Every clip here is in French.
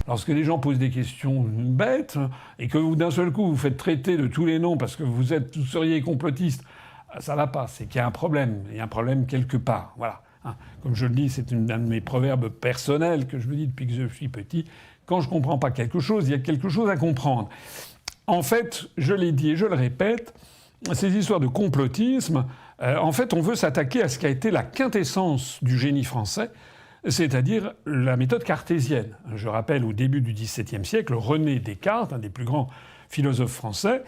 lorsque les gens posent des questions bêtes et que vous, d'un seul coup, vous faites traiter de tous les noms parce que vous seriez complotiste, ça va pas. C'est qu'il y a un problème. Il y a un problème quelque part. Voilà. Comme je le dis, c'est un de mes proverbes personnels que je me dis depuis que je suis petit. Quand je comprends pas quelque chose, il y a quelque chose à comprendre. En fait, je l'ai dit et je le répète, ces histoires de complotisme, en fait, on veut s'attaquer à ce qui a été la quintessence du génie français, c'est-à-dire la méthode cartésienne. Je rappelle, au début du XVIIe siècle, René Descartes, un des plus grands philosophes français,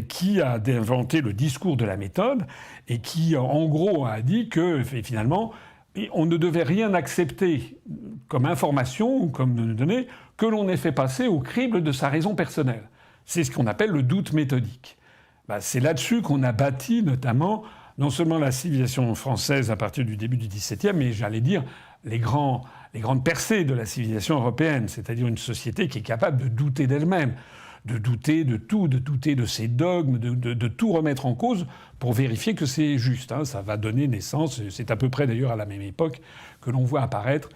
qui a inventé le discours de la méthode et qui, en gros, a dit que, finalement, on ne devait rien accepter comme information ou comme donnée que l'on ait fait passer au crible de sa raison personnelle. C'est ce qu'on appelle le doute méthodique. C'est là-dessus qu'on a bâti notamment non seulement la civilisation française à partir du début du XVIIe, mais j'allais dire les grandes percées de la civilisation européenne, c'est-à-dire une société qui est capable de douter d'elle-même, de douter de tout, de douter de ses dogmes, de tout remettre en cause pour vérifier que c'est juste. Ça va donner naissance, c'est à peu près d'ailleurs à la même époque que l'on voit apparaître,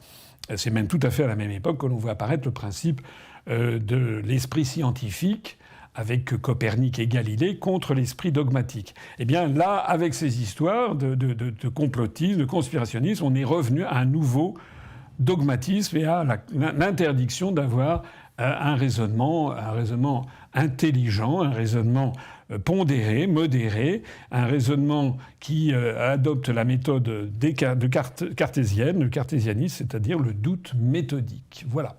c'est même tout à fait à la même époque que l'on voit apparaître le principe de l'esprit scientifique avec Copernic et Galilée contre l'esprit dogmatique. Eh bien là, avec ces histoires de complotisme, de conspirationnisme, on est revenu à un nouveau dogmatisme et à l'interdiction d'avoir un raisonnement intelligent, un raisonnement pondéré, modéré, un raisonnement qui adopte la méthode cartésienne, le cartésianisme, c'est-à-dire le doute méthodique. Voilà.